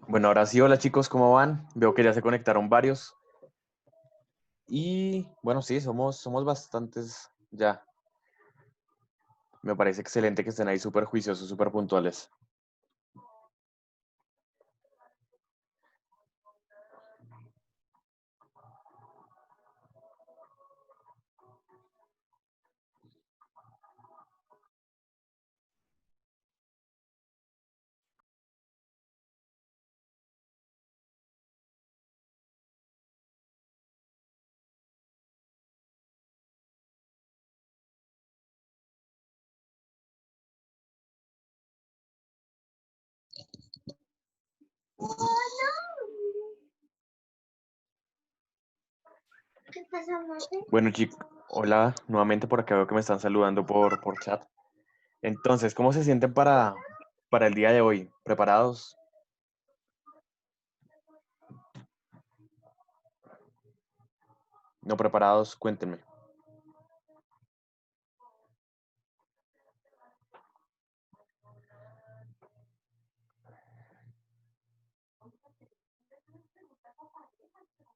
Bueno, ahora sí, hola chicos, ¿cómo van? Veo que ya se conectaron varios. Y bueno, sí, somos bastantes ya. Me parece excelente que estén ahí súper juiciosos, súper puntuales. Bueno, chicos, hola, nuevamente por acá veo que me están saludando por chat. Entonces, ¿cómo se sienten para el día de hoy? ¿Preparados? ¿No preparados? Cuéntenme.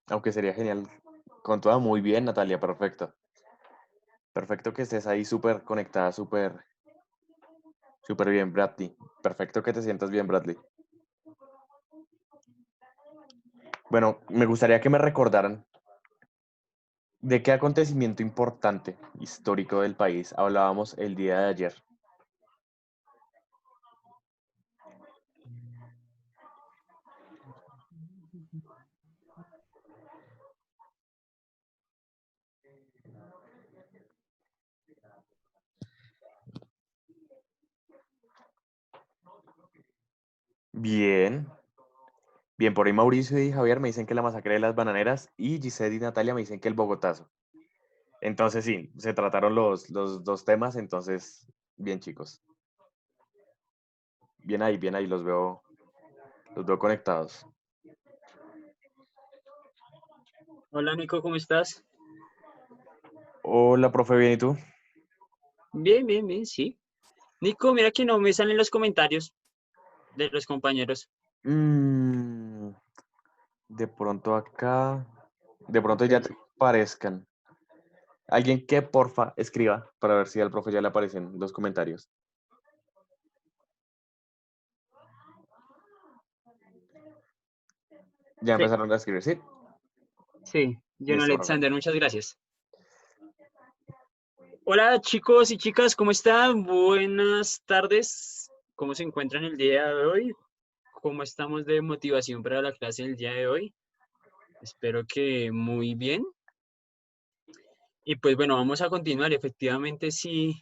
Aunque sería genial. Con toda muy bien, Natalia, perfecto. Perfecto que estés ahí súper conectada, súper bien, Bradley. Perfecto que te sientas bien, Bradley. Bueno, me gustaría que me recordaran de qué acontecimiento importante histórico del país hablábamos el día de ayer. Bien. Bien, por ahí Mauricio y Javier me dicen que la masacre de las bananeras y Giselle y Natalia me dicen que el Bogotazo. Entonces sí, se trataron los dos temas, entonces, bien chicos. Bien ahí, los veo conectados. Hola Nico, ¿cómo estás? Hola, profe, ¿bien y tú? Bien, bien, bien, sí. Nico, mira que no me salen los comentarios de los compañeros. Mm, de pronto acá, de pronto ya te Pues, parezcan. Alguien que porfa escriba para ver si al profe ya le aparecen los comentarios. Ya sí, empezaron a escribir, ¿sí? sí, John Listo, profe. Alexander, muchas gracias. Hola chicos y chicas, ¿cómo están? Buenas tardes. ¿Cómo se encuentran el día de hoy? ¿Cómo estamos de motivación para la clase del día de hoy? Espero que muy bien. Y pues bueno, vamos a continuar. Efectivamente, sí,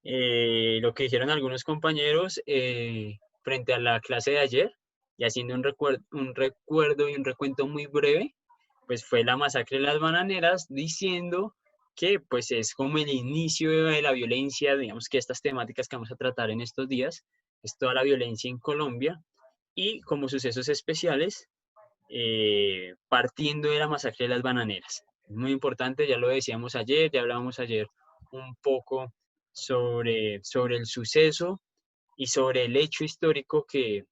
lo que dijeron algunos compañeros frente a la clase de ayer, y haciendo un recuerdo y un recuento muy breve, pues fue la masacre de las bananeras, diciendo que pues es como el inicio de la violencia, digamos que estas temáticas que vamos a tratar en estos días, es toda la violencia en Colombia, y como sucesos especiales, partiendo de la masacre de las bananeras. Es muy importante, ya lo decíamos ayer, ya hablábamos ayer un poco sobre el suceso y sobre el hecho histórico que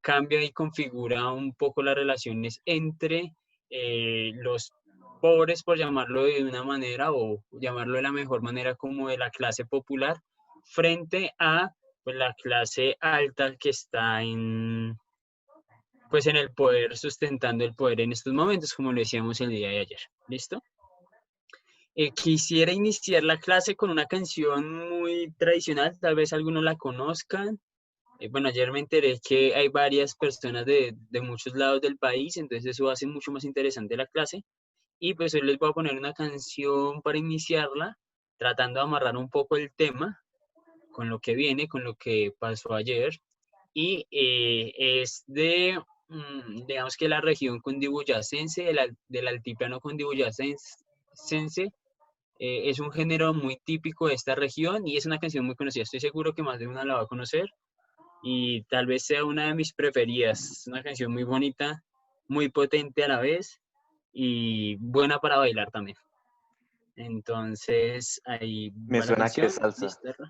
cambia y configura un poco las relaciones entre los pobres, por llamarlo de una manera, o llamarlo de la mejor manera, como de la clase popular, frente a pues, la clase alta que está pues en el poder, sustentando el poder en estos momentos, como lo decíamos el día de ayer. ¿Listo? Quisiera iniciar la clase con una canción muy tradicional, tal vez algunos la conozcan. Bueno, ayer me enteré que hay varias personas de muchos lados del país, entonces eso hace mucho más interesante la clase. Y pues hoy les voy a poner una canción para iniciarla, tratando de amarrar un poco el tema con lo que viene, con lo que pasó ayer. Y es de, digamos que la región cundiboyacense, del altiplano cundiboyacense. Es un género muy típico de esta región y es una canción muy conocida. Estoy seguro que más de una la va a conocer y tal vez sea una de mis preferidas. Es una canción muy bonita, muy potente a la vez y buena para bailar también. Entonces, ahí Me va la suena que es canción. salsa. ¿Listo?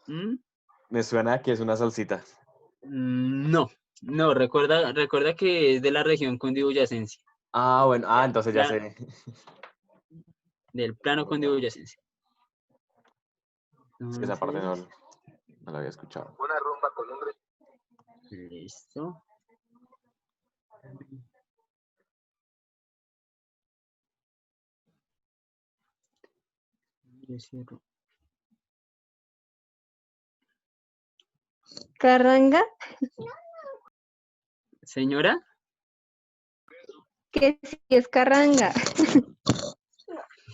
¿Mm? Me suena que es una salsita. No, no, recuerda que es de la región cundiboyacense, Ah, bueno, entonces ya sé. del plano cundiboyacense. Sí, esa parte no, Entonces, no la había escuchado. listo. Yo cierro. Carranga, Señora, que sí es carranga.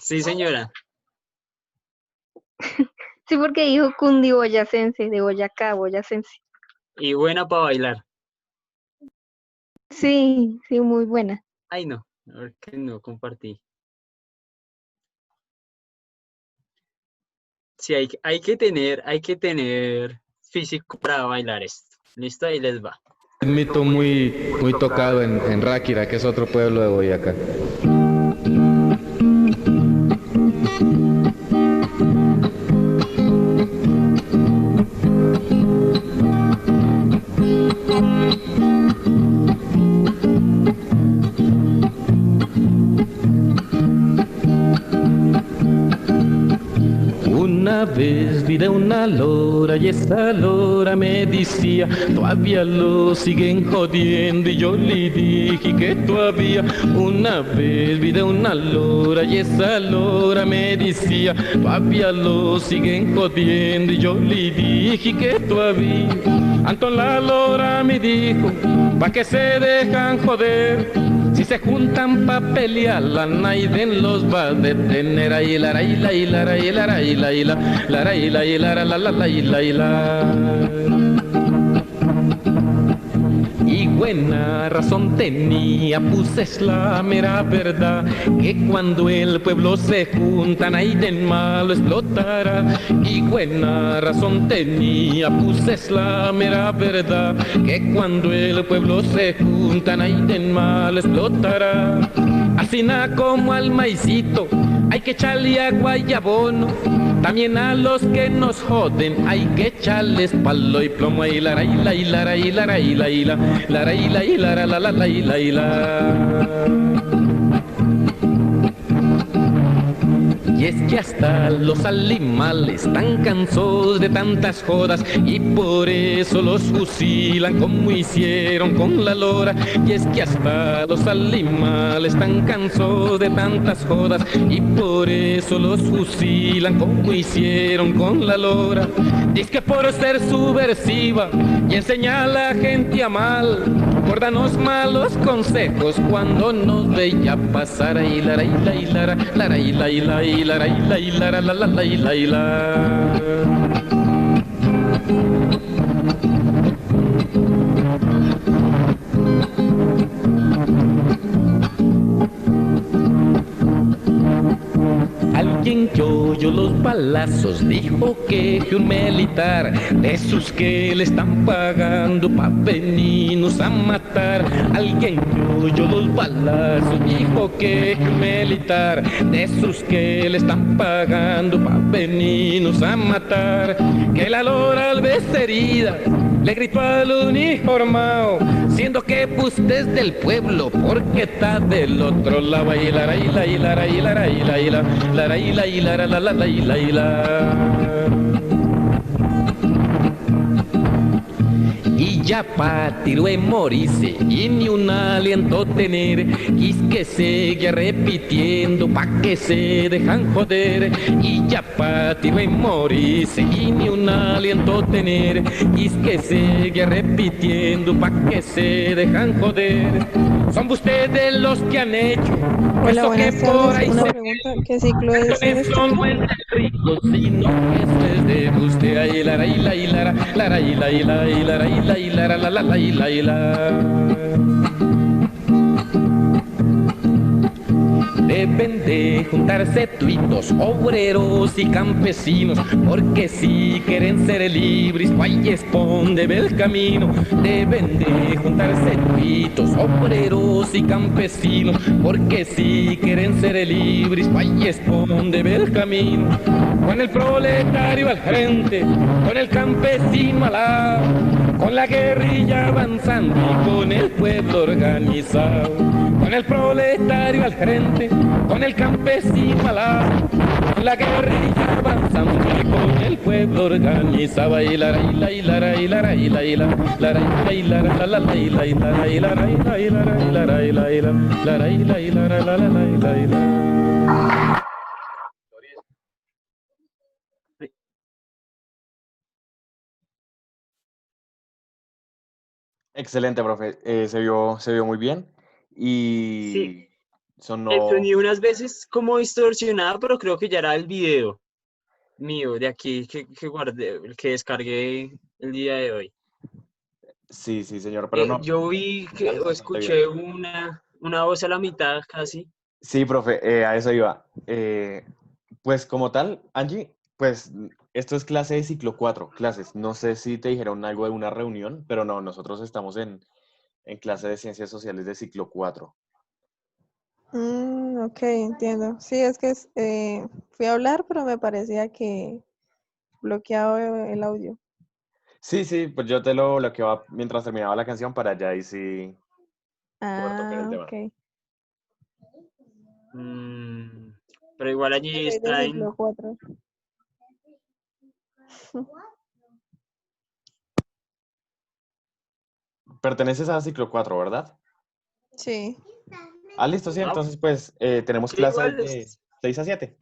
sí, señora. Sí, porque dijo cundiboyacense, de Boyacá, boyacense. Y buena para bailar. Sí, sí, muy buena. Ay, no, a ver que no compartí. Sí, hay que tener físico para bailar esto. Listo, ahí les va. Un mito muy tocado en Ráquira, que es otro pueblo de Boyacá. Una vez vi de una lora y esa lora me decía, todavía lo siguen jodiendo, y yo le dije que todavía. Una vez vi de una lora y esa lora me decía, todavía lo siguen jodiendo, y yo le dije que todavía. Entonces la lora me dijo, ¿pa' qué se dejan joder? Si se juntan pa' pelear, la Naiden los va a detener. Ahí la y la y la y la y la y la y la y la la la la y la. buena razón tenía, pues es la mera verdad, que cuando el pueblo se juntan, ahí del malo explotará. Y buena razón tenía, pues es la mera verdad, que cuando el pueblo se juntan, ahí del malo explotará. Así nada como al maicito, hay que echarle agua y abono. También a los que nos joden hay que echarles palo y plomo. Y la y la y la y la y la y la la y la y la la la y la y la. Y es que hasta los animales están cansados de tantas jodas y por eso los fusilan como hicieron con la lora. Y es que hasta los animales están cansados de tantas jodas y por eso los fusilan como hicieron con la lora. Dice que por ser subversiva y enseñar a la gente a mal, por darnos malos consejos cuando nos veía pasar. Y la y la y la la y la y la y la y la y la la la la y la y la. Alguien que oyó los balazos dijo que un militar de esos que le están pagando pa' venirnos a matar. Alguien que oyó los balazos dijo que un militar de esos que le están pagando pa' venirnos a matar. Que la lora al ver herida le gritó al uniformado, siendo que pues desde el pueblo porque está del otro lado. Y la y la y la y la y la y la la y la y la la la la y la y la. Y ya pa' tiro de morirse y ni un aliento tener, quis que seguía repitiendo pa' que se dejan joder. Y ya pa' tiro de morirse y ni un aliento tener, quis que seguía repitiendo pa' que se dejan joder. Son ustedes los que han hecho Hola, eso que buenas por ahí tardes. Una se pregunta, ¿qué ciclo es este? eso no es de ricos, sino que eso es de usted. Ay, la y la y la la y la y la y la y la y la la la la y la y la. Deben de juntarse tuitos, obreros y campesinos, porque si quieren ser libres, ahí es donde el camino. Deben de juntarse tuitos, obreros y campesinos, porque si quieren ser libres, ahí es donde el camino. Con el proletario al frente, con el campesino al lado, con la guerrilla avanzando y con el pueblo organizado. Con el proletario al frente, con el campesino al lado, con la guerrilla avanzando y con el pueblo organizado. Y la y la y la y la y la y la la y la la la y la y la y la y la y la y la y la y la la y la y la la la y la y la. Excelente, profe. Se vio muy bien Sí, y el sonó. sonido unas veces como distorsionado, pero creo que ya era el video mío de aquí que guardé, el que descargué el día de hoy. Sí, sí, señor, pero no. Yo vi que o Bastante bien. escuché una voz a la mitad casi. Sí, profe, a eso iba. Pues como tal, Angie, pues esto es clase de ciclo 4 clases. No sé si te dijeron algo de una reunión, pero no, nosotros estamos en clase de ciencias sociales de ciclo 4. Ok, entiendo. Sí, es que fui a hablar, pero me parecía que bloqueado el audio. Sí, sí, pues yo te lo bloqueaba mientras terminaba la canción para ya ahí sí poder tocar el Ah, tema. ok. Pero igual Yo allí soy de está ciclo 4. Perteneces a ciclo 4, ¿verdad? Sí. Ah, listo, sí, entonces pues tenemos que igual clases de 6 a 7.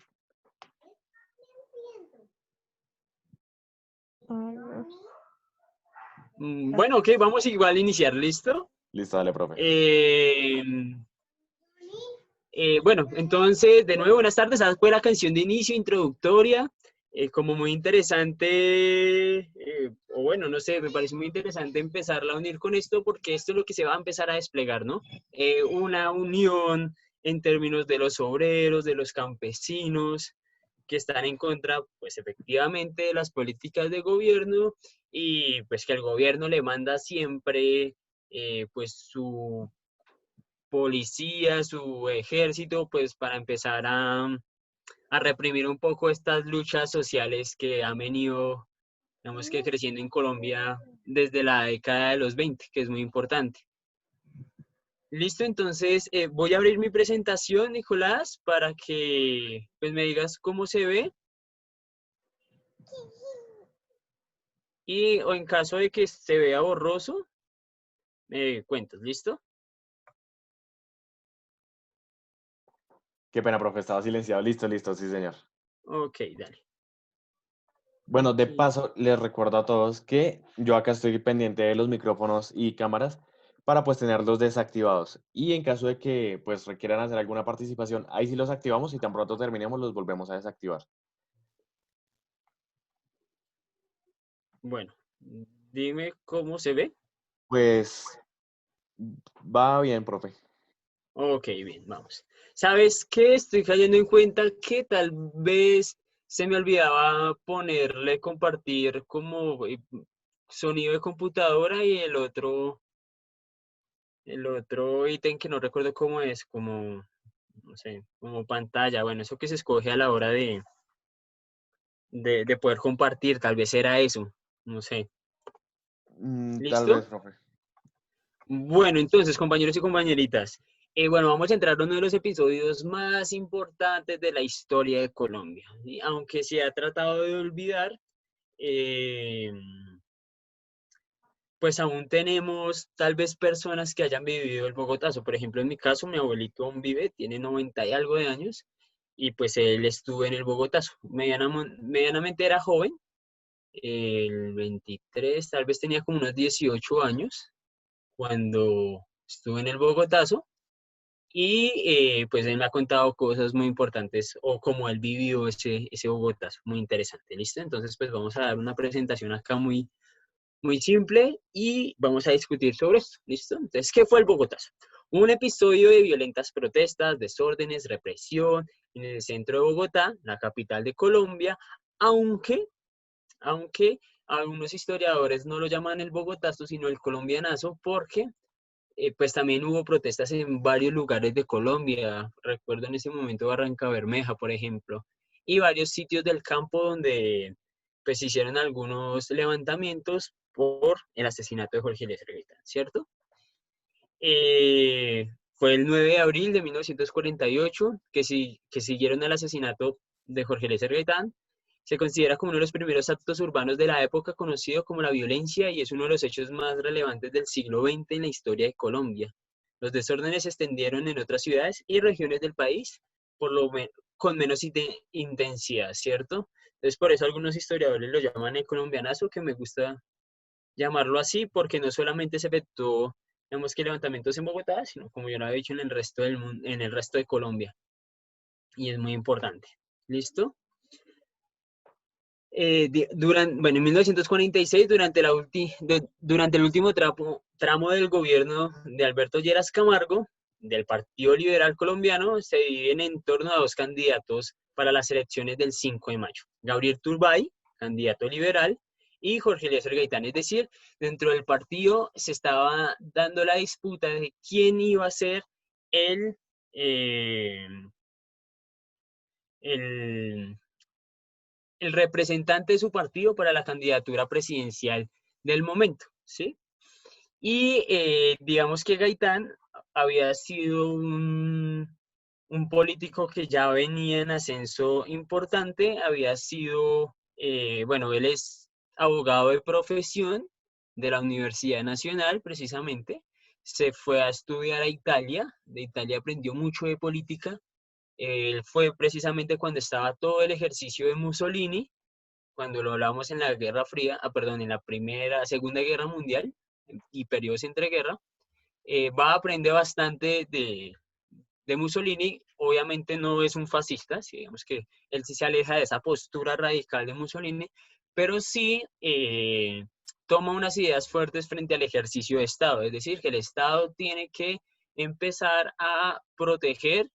Ay, Dios. bueno, ok, vamos igual a iniciar, ¿listo? Listo, dale, profe. Bueno, entonces, de nuevo, buenas tardes. Esa fue la canción de inicio introductoria. como muy interesante, o bueno, no sé, me parece muy interesante empezarla a unir con esto porque esto es lo que se va a empezar a desplegar, ¿no? Una unión en términos de los obreros, de los campesinos, que están en contra, pues efectivamente, de las políticas de gobierno y pues que el gobierno le manda siempre, pues su policía, su ejército, pues para empezar a reprimir un poco estas luchas sociales que han venido, digamos que creciendo en Colombia desde la década de los 20, que es muy importante. Listo, entonces voy a abrir mi presentación, Nicolás, para que pues, me digas cómo se ve. Y o en caso de que se vea borroso, me cuentas, ¿listo? Qué pena, profe, estaba silenciado. Listo, listo, sí, señor. Ok, dale. Bueno, de Ok. paso, les recuerdo a todos que yo acá estoy pendiente de los micrófonos y cámaras para pues tenerlos desactivados. Y en caso de que pues requieran hacer alguna participación, ahí sí los activamos y tan pronto terminemos los volvemos a desactivar. Bueno, dime cómo se ve. Pues va bien, profe. Ok, bien, vamos. ¿Sabes qué? Estoy cayendo en cuenta que tal vez se me olvidaba ponerle compartir como sonido de computadora y el otro ítem que no recuerdo cómo es, como, no sé, como pantalla. Bueno, eso que se escoge a la hora de poder compartir, tal vez era eso, no sé. Tal vez, ¿Listo? profe. Bueno, entonces, compañeros y compañeritas, bueno, vamos a entrar a uno de los episodios más importantes de la historia de Colombia. Y aunque se ha tratado de olvidar, eh, pues aún tenemos tal vez personas que hayan vivido el Bogotazo. Por ejemplo, en mi caso, mi abuelito aún vive, tiene 90 y algo de años, y pues él estuvo en el Bogotazo. Medianamente era joven, el 23, tal vez tenía como unos 18 años cuando estuve en el Bogotazo. Y pues él me ha contado cosas muy importantes o cómo él vivió ese Bogotazo, muy interesante, ¿listo? Entonces pues vamos a dar una presentación acá muy, muy simple y vamos a discutir sobre esto, ¿listo? Entonces, ¿qué fue el Bogotazo? Un episodio de violentas protestas, desórdenes, represión en el centro de Bogotá, la capital de Colombia, aunque algunos historiadores no lo llaman el Bogotazo, sino el colombianazo, porque pues también hubo protestas en varios lugares de Colombia. Recuerdo en ese momento Barranca Bermeja, por ejemplo, y varios sitios del campo donde pues hicieron algunos levantamientos por el asesinato de Jorge Eliezer Gaitán, ¿cierto? Fue el 9 de abril de 1948 que siguieron el asesinato de Jorge Eliezer Gaitán. Se considera como uno de los primeros actos urbanos de la época conocido como la violencia y es uno de los hechos más relevantes del siglo XX en la historia de Colombia. Los desórdenes se extendieron en otras ciudades y regiones del país, con menos intensidad, ¿cierto? Entonces, por eso algunos historiadores lo llaman el colombianazo, que me gusta llamarlo así, porque no solamente se efectuó, digamos que levantamientos en Bogotá, sino como yo lo había dicho en el resto del mundo, en el resto de Colombia. Y es muy importante. ¿Listo? Bueno, en 1946, durante el último tramo del gobierno de Alberto Lleras Camargo, del Partido Liberal Colombiano, se dividen en torno a dos candidatos para las elecciones del 5 de mayo. Gabriel Turbay, candidato liberal, y Jorge Eliezer Gaitán. Es decir, dentro del partido se estaba dando la disputa de quién iba a ser el, eh, el el representante de su partido para la candidatura presidencial del momento, ¿sí? Y digamos que Gaitán había sido un político que ya venía en ascenso importante, había sido, bueno, él es abogado de profesión de la Universidad Nacional, precisamente, se fue a estudiar a Italia, de Italia aprendió mucho de política, él fue precisamente cuando estaba todo el ejercicio de Mussolini, cuando lo hablamos en la Guerra Fría, perdón, en la Segunda Guerra Mundial y periodos entre guerra, va a aprender bastante de Mussolini obviamente no es un fascista, sí, digamos que él sí se aleja de esa postura radical de Mussolini, pero sí toma unas ideas fuertes frente al ejercicio de Estado, es decir, que el Estado tiene que empezar a proteger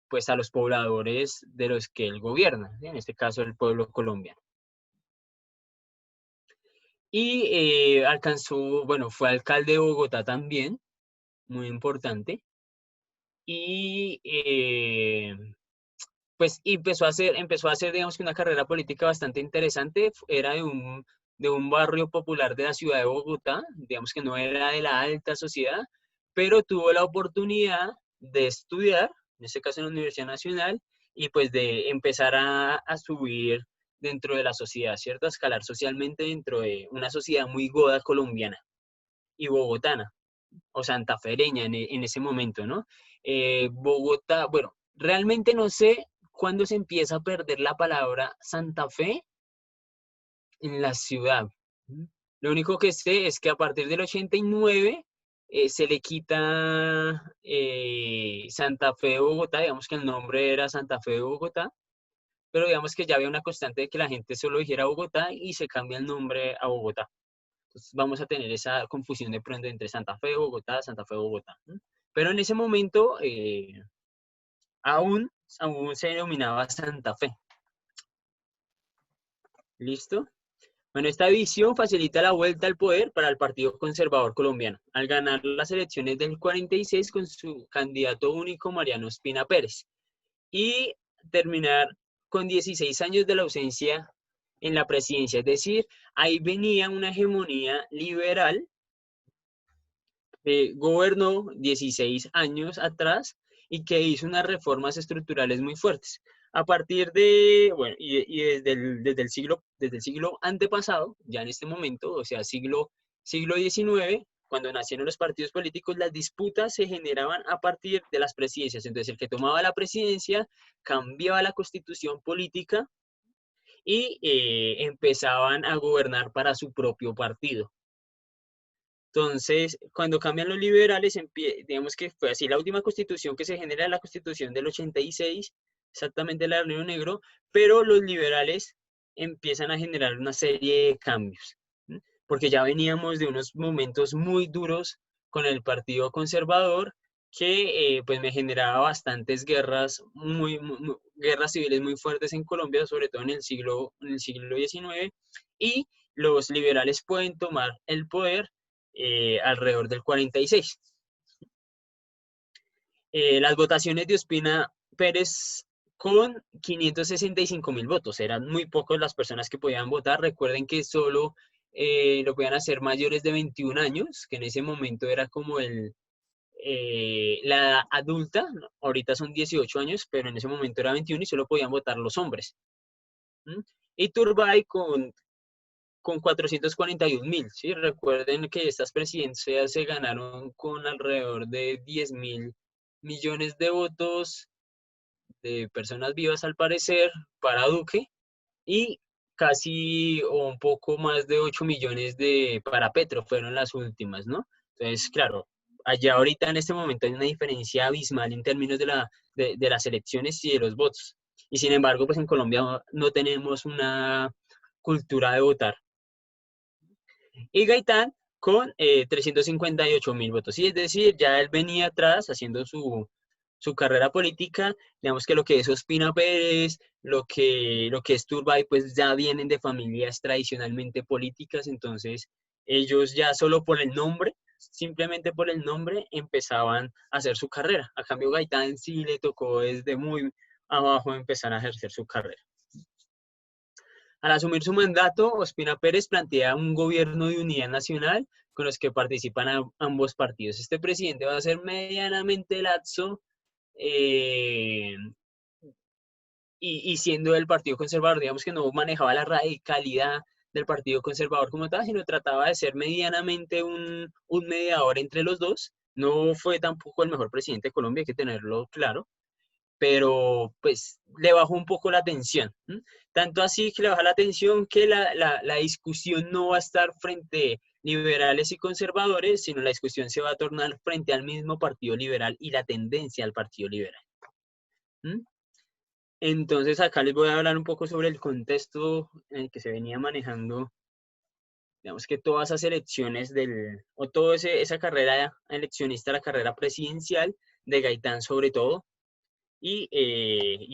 pues a los pobladores de los que él gobierna, ¿sí? En este caso el pueblo colombiano. Y alcanzó, bueno, fue alcalde de Bogotá también, muy importante, y pues empezó a hacer, digamos que una carrera política bastante interesante, era de un barrio popular de la ciudad de Bogotá, digamos que no era de la alta sociedad, pero tuvo la oportunidad de estudiar, en este caso en la Universidad Nacional, y pues de empezar a subir dentro de la sociedad, ¿cierto? A escalar socialmente dentro de una sociedad muy goda colombiana y bogotana, o santafereña en ese momento, ¿no? Bogotá, bueno, realmente no sé cuándo se empieza a perder la palabra Santa Fe en la ciudad. Lo único que sé es que a partir del 89 se le quita Santa Fe de Bogotá, digamos que el nombre era Santa Fe de Bogotá, pero digamos que ya había una constante de que la gente solo dijera Bogotá y se cambia el nombre a Bogotá. Entonces vamos a tener esa confusión de pronto entre Santa Fe, Bogotá, Santa Fe, Bogotá. Pero en ese momento aún se denominaba Santa Fe. ¿Listo? Bueno, esta visión facilita la vuelta al poder para el Partido Conservador Colombiano, al ganar las elecciones del 46 con su candidato único Mariano Ospina Pérez, y terminar con 16 años de la ausencia en la presidencia. Es decir, ahí venía una hegemonía liberal que gobernó 16 años atrás y que hizo unas reformas estructurales muy fuertes. A partir de, bueno, y desde el siglo antepasado, ya en este momento, o sea, siglo XIX, cuando nacieron los partidos políticos, las disputas se generaban a partir de las presidencias. Entonces, el que tomaba la presidencia cambiaba la constitución política y empezaban a gobernar para su propio partido. Entonces, cuando cambian los liberales, digamos que fue así, la última constitución que se genera es la constitución del 86, exactamente la del Río Negro, pero los liberales empiezan a generar una serie de cambios, ¿sí? Porque ya veníamos de unos momentos muy duros con el Partido Conservador, que pues me generaba bastantes guerras, guerras civiles muy fuertes en Colombia, sobre todo en el siglo XIX, y los liberales pueden tomar el poder alrededor del 46. Las votaciones de Ospina Pérez con 565.000 votos. Eran muy pocas las personas que podían votar. Recuerden que solo lo podían hacer mayores de 21 años, que en ese momento era como la edad adulta. Ahorita son 18 años, pero en ese momento era 21 y solo podían votar los hombres. Y Turbay con 441.000, ¿sí? Recuerden que estas presidencias se ganaron con alrededor de 10.000 millones de votos de personas vivas al parecer para Duque y casi o un poco más de 8 millones para Petro fueron las últimas, ¿no? Entonces, claro, allá ahorita en este momento hay una diferencia abismal en términos de las elecciones y de los votos. Y sin embargo, pues en Colombia no tenemos una cultura de votar. Y Gaitán con 358.000 votos. Y es decir, ya él venía atrás haciendo su carrera política. Digamos que lo que es Ospina Pérez, lo que es Turbay, pues ya vienen de familias tradicionalmente políticas. Entonces, ellos ya solo por el nombre, simplemente por el nombre, empezaban a hacer su carrera. A cambio, Gaitán sí le tocó desde muy abajo empezar a ejercer su carrera. Al asumir su mandato, Ospina Pérez plantea un gobierno de unidad nacional con los que participan ambos partidos. Este presidente va a ser medianamente laxo y siendo del Partido Conservador, digamos que no manejaba la radicalidad del Partido Conservador como tal, sino trataba de ser medianamente un mediador entre los dos. No fue tampoco el mejor presidente de Colombia, hay que tenerlo claro, pero pues le bajó un poco la tensión. Tanto así que le baja la tensión que la discusión no va a estar frente a liberales y conservadores, sino la discusión se va a tornar frente al mismo Partido Liberal y la tendencia al Partido Liberal. ¿Mm? Entonces acá les voy a hablar un poco sobre el contexto en el que se venía manejando, digamos que todas esas elecciones o toda esa carrera eleccionista, la carrera presidencial de Gaitán sobre todo, y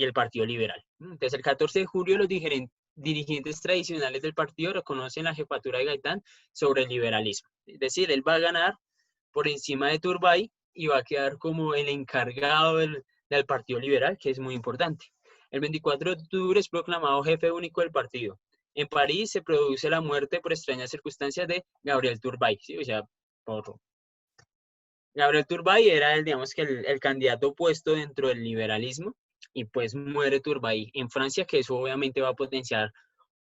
el Partido Liberal. Entonces el 14 de julio los dirigentes tradicionales del partido reconocen la jefatura de Gaitán sobre el liberalismo. Es decir, él va a ganar por encima de Turbay y va a quedar como el encargado del Partido Liberal, que es muy importante. El 24 de octubre es proclamado jefe único del partido. En París se produce la muerte por extrañas circunstancias de Gabriel Turbay, ¿sí? O sea, por... Gabriel Turbay era digamos que el candidato opuesto dentro del liberalismo y pues muere Turbay en Francia, que eso obviamente va a potenciar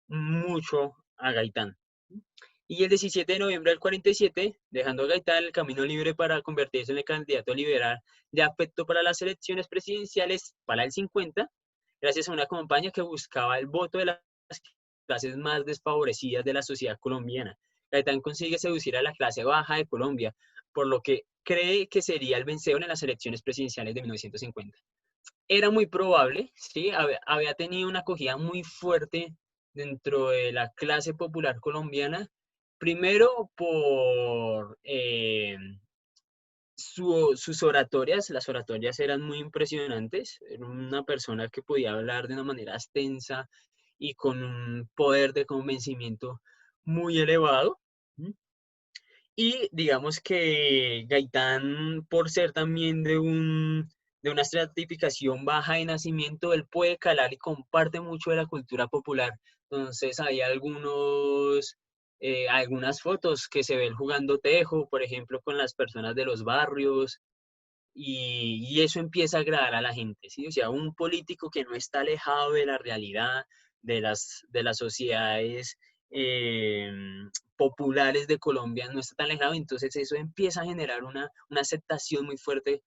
mucho a Gaitán. Y el 17 de noviembre del 47, dejando a Gaitán el camino libre para convertirse en el candidato liberal de afecto para las elecciones presidenciales para el 50, gracias a una campaña que buscaba el voto de las clases más desfavorecidas de la sociedad colombiana. Gaitán consigue seducir a la clase baja de Colombia, por lo que cree que sería el vencedor en las elecciones presidenciales de 1950. Era muy probable, ¿sí? Había tenido una acogida muy fuerte dentro de la clase popular colombiana, primero por sus oratorias. Las oratorias eran muy impresionantes, era una persona que podía hablar de una manera extensa y con un poder de convencimiento muy elevado. Y digamos que Gaitán, por ser también de una estratificación baja de nacimiento, él puede calar y comparte mucho de la cultura popular. Entonces hay algunas fotos que se ven jugando tejo, por ejemplo, con las personas de los barrios, y eso empieza a agradar a la gente, ¿sí? O sea, un político que no está alejado de la realidad, de las sociedades eh, populares de Colombia, no está tan alejado, entonces eso empieza a generar una aceptación muy fuerte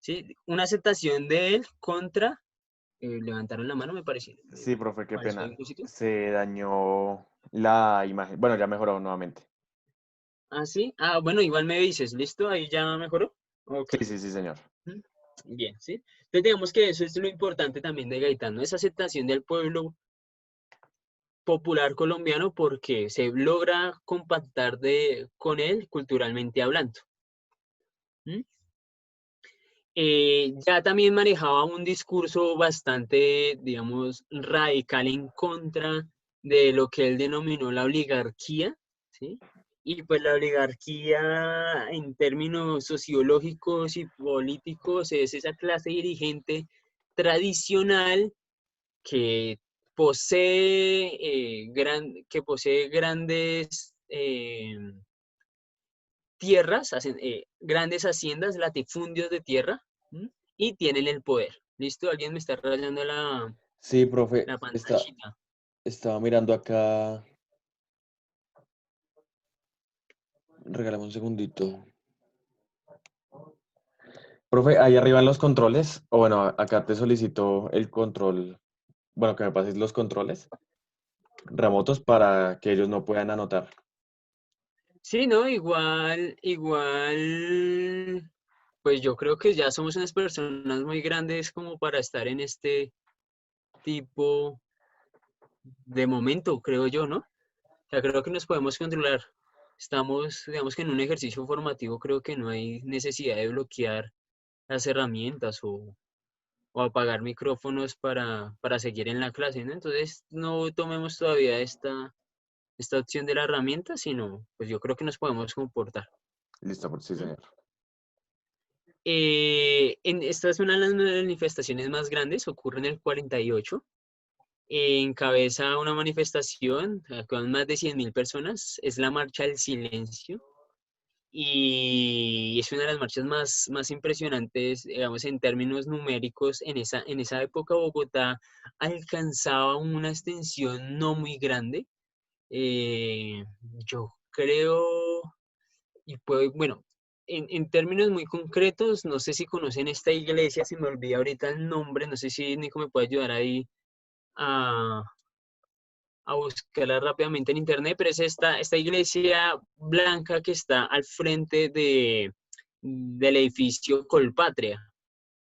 ¿sí? Una aceptación de él contra, levantaron la mano, me parece. Sí, profe, qué ¿Apareció ahí pena. un cosito? Se dañó la imagen. Bueno, ya mejoró nuevamente. Ah, sí. Ah, bueno, igual me dices, ¿listo? Ahí ya mejoró. Ok. Sí, sí, sí, señor. Bien, ¿sí? Entonces digamos que eso es lo importante también de Gaitán, ¿no? Esa aceptación del pueblo popular colombiano porque se logra compactar con él culturalmente hablando. ¿Mm? Ya también manejaba un discurso bastante, digamos, radical en contra de lo que él denominó la oligarquía, ¿sí? Y pues la oligarquía en términos sociológicos y políticos es esa clase dirigente tradicional que posee grandes tierras, grandes haciendas, latifundios de tierra, ¿m? Y tienen el poder. ¿Listo? Alguien me está rayando Sí, profe, la pantallita. estaba mirando acá. Regálame un segundito. Profe, ahí arriba en los controles, o bueno, acá te solicito el control, bueno, que me pases los controles remotos para que ellos no puedan anotar. Sí, no, igual, pues yo creo que ya somos unas personas muy grandes como para estar en este tipo de momento, creo yo, ¿no? O sea, creo que nos podemos controlar. Estamos, digamos que en un ejercicio formativo, creo que no hay necesidad de bloquear las herramientas o apagar micrófonos para seguir en la clase, ¿no? Entonces, no tomemos todavía esta opción de la herramienta, sino, pues yo creo que nos podemos comportar. Listo, sí, ¿Mm? señor. Esta es una de las manifestaciones más grandes, ocurre en el 48. Encabeza una manifestación con más de 100.000 personas, es la Marcha del Silencio, y es una de las marchas más impresionantes, digamos, en términos numéricos. En esa época Bogotá alcanzaba una extensión no muy grande. Eh, yo creo, bueno, en términos muy concretos, no sé si conocen esta iglesia, se me olvida ahorita el nombre, no sé si Nico me puede ayudar ahí a, a buscarla rápidamente en internet, pero es esta iglesia blanca que está al frente del edificio Colpatria.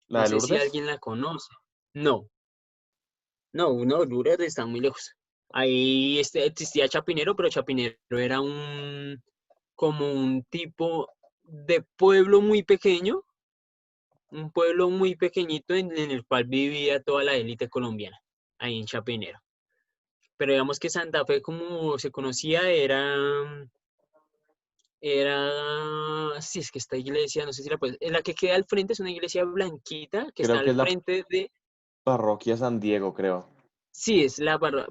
¿La No de sé si Lourdes? alguien la conoce. No, no, Lourdes está muy lejos. Ahí existía Chapinero, pero Chapinero era como un tipo de pueblo muy pequeño, un pueblo muy pequeñito en el cual vivía toda la élite colombiana, ahí en Chapinero. Pero digamos que Santa Fe, como se conocía, sí, es que esta iglesia, no sé si la puedes, la que queda al frente es una iglesia blanquita que está Creo que al es la frente de, parroquia San Diego, creo. sí, es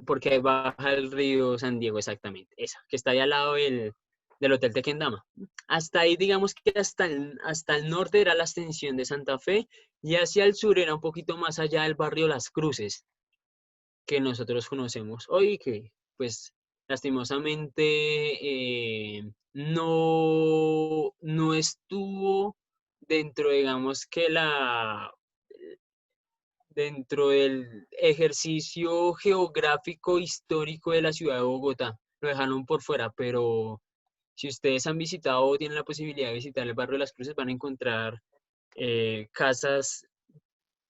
porque ahí baja el río San Diego, exactamente, esa, que está ahí al lado del Hotel Tequendama. Hasta ahí, digamos que hasta el norte era la extensión de Santa Fe y hacia el sur era un poquito más allá del barrio Las Cruces, que nosotros conocemos hoy, que pues lastimosamente no estuvo dentro, digamos que dentro del ejercicio geográfico histórico de la ciudad de Bogotá. Lo dejaron por fuera, pero si ustedes han visitado o tienen la posibilidad de visitar el barrio de Las Cruces, van a encontrar casas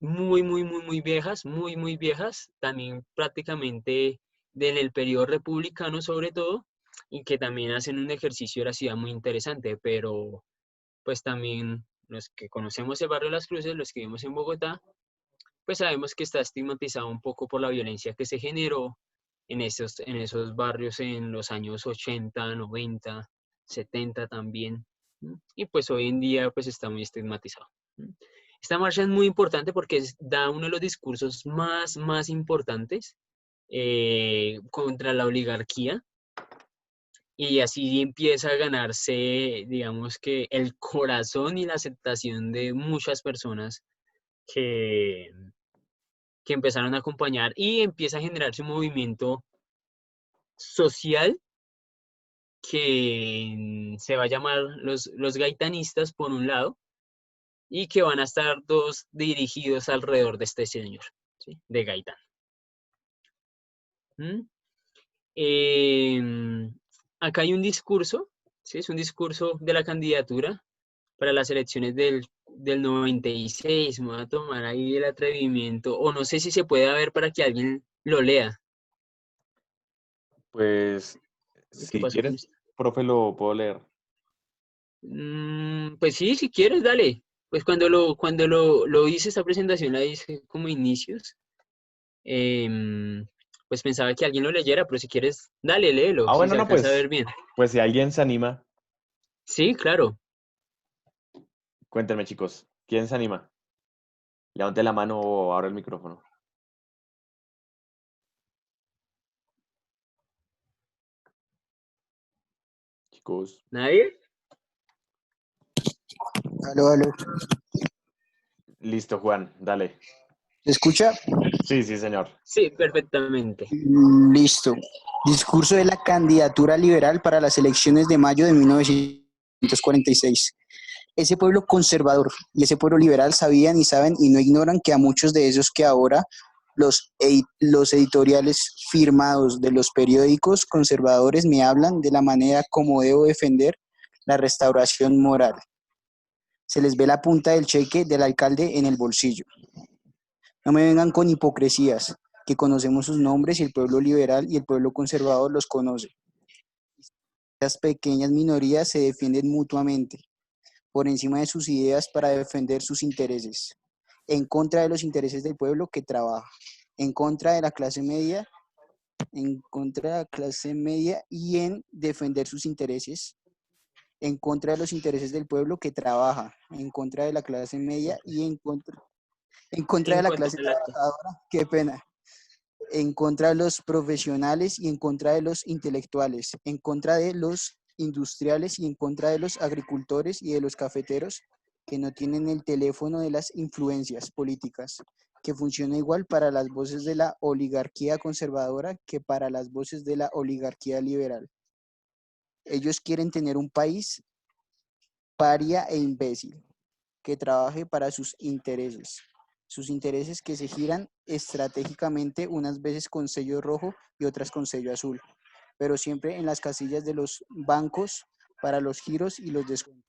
muy viejas, muy viejas, también prácticamente en el periodo republicano sobre todo, y que también hacen un ejercicio de la ciudad muy interesante, pero pues también los que conocemos el barrio de Las Cruces, los que vivimos en Bogotá, pues sabemos que está estigmatizado un poco por la violencia que se generó en esos barrios en los años 80, 90, 70 también, ¿no? Y pues hoy en día pues está muy estigmatizado, ¿no? Esta marcha es muy importante porque da uno de los discursos más importantes contra la oligarquía y así empieza a ganarse, digamos que el corazón y la aceptación de muchas personas que, que empezaron a acompañar y empieza a generarse un movimiento social que se va a llamar los gaitanistas por un lado y que van a estar todos dirigidos alrededor de este señor, ¿sí? De Gaitán. ¿Mm? Em, Acá hay un discurso, ¿sí? Es un discurso de la candidatura para las elecciones del 96. Me voy a tomar ahí el atrevimiento, o no sé si se puede ver para que alguien lo lea. Pues, ¿Qué si pasó con quieres, esto? profe, lo puedo leer. Pues sí, si quieres, dale. Pues cuando hice esta presentación, la hice como inicios. em, pues pensaba que alguien lo leyera, pero si quieres, dale, léelo, Ah, si bueno, se no, alcanza a pues, ver bien. pues si alguien se anima, Sí, claro. cuéntenme, chicos. ¿Quién se anima? Levante la mano o abra el micrófono. Chicos. ¿Nadie? Aló, aló. Listo, Juan, dale. ¿Se escucha? Sí, sí, señor. Sí, perfectamente. Listo. Discurso de la candidatura liberal para las elecciones de mayo de 1946. Ese pueblo conservador y ese pueblo liberal sabían y saben y no ignoran que a muchos de esos que ahora los editoriales firmados de los periódicos conservadores me hablan de la manera como debo defender la restauración moral. Se les ve la punta del cheque del alcalde en el bolsillo. No me vengan con hipocresías, que conocemos sus nombres y el pueblo liberal y el pueblo conservador los conoce. Estas pequeñas minorías se defienden mutuamente, por encima de sus ideas para defender sus intereses, en contra de los intereses del pueblo que trabaja, en contra de la clase media, en contra de la clase media y en defender sus intereses, en contra de los intereses del pueblo que trabaja, en contra de la clase media y en contra de En la contra clase de la... trabajadora, qué pena, en contra de los profesionales y en contra de los intelectuales, en contra de los industriales y en contra de los agricultores y de los cafeteros que no tienen el teléfono de las influencias políticas, que funciona igual para las voces de la oligarquía conservadora que para las voces de la oligarquía liberal. Ellos quieren tener un país paria e imbécil, que trabaje para sus intereses que se giran estratégicamente unas veces con sello rojo y otras con sello azul, pero siempre en las casillas de los bancos para los giros y los descuentos.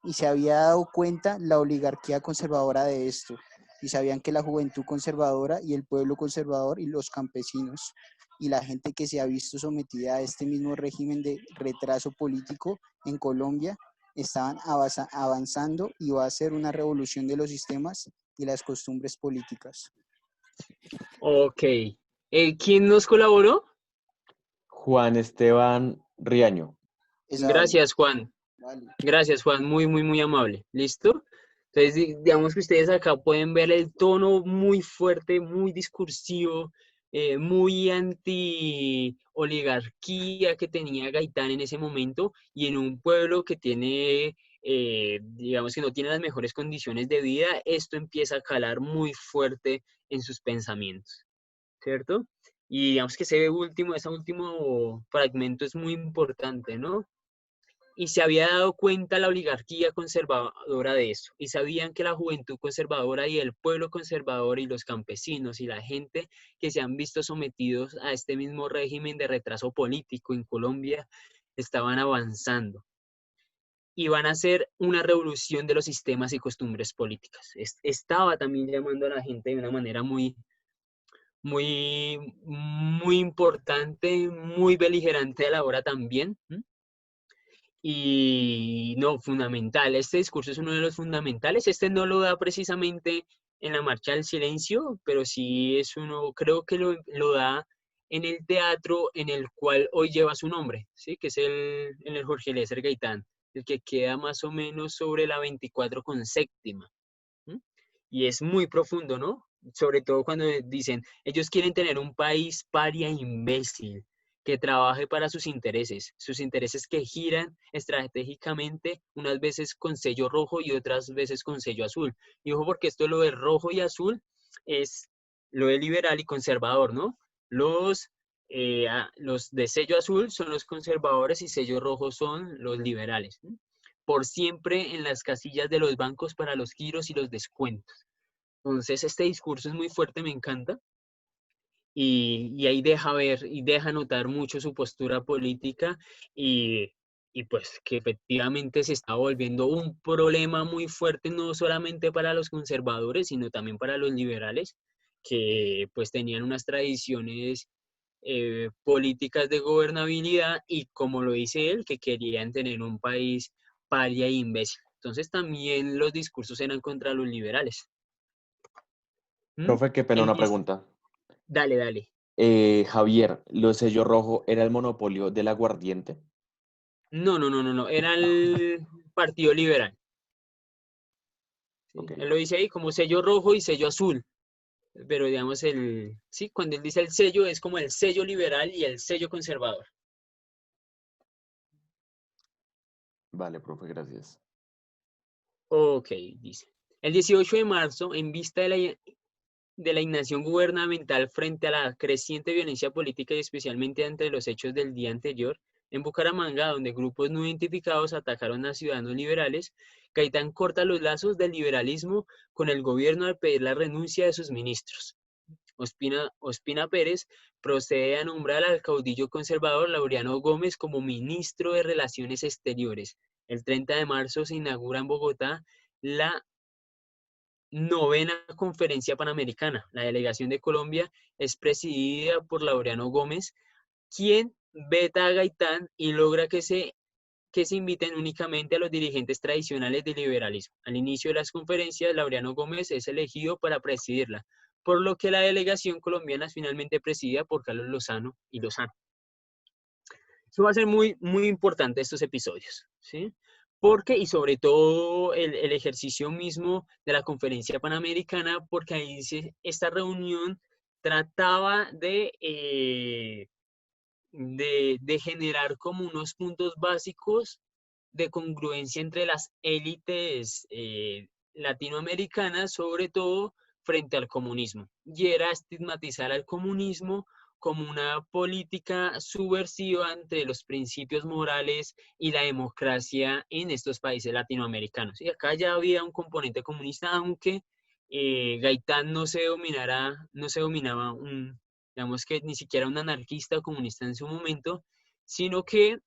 y se había dado cuenta la oligarquía conservadora de esto, y sabían que la juventud conservadora y el pueblo conservador y los campesinos y la gente que se ha visto sometida a este mismo régimen de retraso político en Colombia estaban avanzando y va a ser una revolución de los sistemas y las costumbres políticas. Ok. ¿Quién nos colaboró? Juan Esteban Riaño. Esa vale, Gracias, Juan. vale. Gracias, Juan. Muy, muy, muy amable. ¿Listo? Entonces, digamos que ustedes acá pueden ver el tono muy fuerte, muy discursivo, muy anti-oligarquía que tenía Gaitán en ese momento y en un pueblo que tiene, digamos que no tiene las mejores condiciones de vida, esto empieza a calar muy fuerte en sus pensamientos, ¿cierto? Y digamos que ese último fragmento es muy importante, ¿no? Y se había dado cuenta la oligarquía conservadora de eso, y sabían que la juventud conservadora y el pueblo conservador y los campesinos y la gente que se han visto sometidos a este mismo régimen de retraso político en Colombia estaban avanzando y van a hacer una revolución de los sistemas y costumbres políticas. Estaba también llamando a la gente de una manera muy importante, muy beligerante a la hora también. Y no, fundamental. Este discurso es uno de los fundamentales. Este no lo da precisamente en la Marcha del Silencio, pero sí es uno, creo que lo da en el teatro en el cual hoy lleva su nombre, ¿sí? Que es en el Jorge Eliezer Gaitán, el que queda más o menos sobre la 24 con séptima. ¿M? Y es muy profundo, ¿no? Sobre todo cuando dicen, ellos quieren tener un país paria imbécil, que trabaje para sus intereses que giran estratégicamente, unas veces con sello rojo y otras veces con sello azul. Y ojo, porque esto lo de rojo y azul es lo de liberal y conservador, ¿no? Los de sello azul son los conservadores y sello rojo son los liberales, ¿no? Por siempre en las casillas de los bancos para los giros y los descuentos. Entonces, este discurso es muy fuerte, me encanta, y ahí deja ver y deja notar mucho su postura política y pues que efectivamente se está volviendo un problema muy fuerte, no solamente para los conservadores, sino también para los liberales, que pues tenían unas tradiciones políticas de gobernabilidad y como lo dice él, que querían tener un país paria e imbécil. Entonces también los discursos eran contra los liberales. ¿Mm? Profe, qué pena El una 10 pregunta. Dale, dale. Javier, ¿lo sello rojo era el monopolio del aguardiente? No. Era el Partido Liberal. ¿Sí? Ok, Él lo dice ahí como sello rojo y sello azul. Pero digamos, sí, cuando él dice el sello es como el sello liberal y el sello conservador. vale, profe, gracias. Ok, dice. El 18 de marzo, en vista de la inacción gubernamental frente a la creciente violencia política y especialmente ante los hechos del día anterior, en Bucaramanga, donde grupos no identificados atacaron a ciudadanos liberales, Gaitán corta los lazos del liberalismo con el gobierno al pedir la renuncia de sus ministros. Ospina Pérez procede a nombrar al caudillo conservador Laureano Gómez como ministro de Relaciones Exteriores. El 30 de marzo se inaugura en Bogotá la 9ª Conferencia Panamericana. La delegación de Colombia es presidida por Laureano Gómez, quien veta a Gaitán y logra que se inviten únicamente a los dirigentes tradicionales del liberalismo. Al inicio de las conferencias, Laureano Gómez es elegido para presidirla, por lo que la delegación colombiana es finalmente presidida por Carlos Lozano y Lozano. Eso va a ser muy, muy importante estos episodios, ¿sí? Porque, y sobre todo el ejercicio mismo de la conferencia panamericana, porque ahí dice, esta reunión trataba de generar como unos puntos básicos de congruencia entre las élites latinoamericanas, sobre todo frente al comunismo. Y era estigmatizar al comunismo como una política subversiva entre los principios morales y la democracia en estos países latinoamericanos. Y acá ya había un componente comunista, aunque Gaitán no se dominaba digamos que ni siquiera un anarquista o comunista en su momento, sino que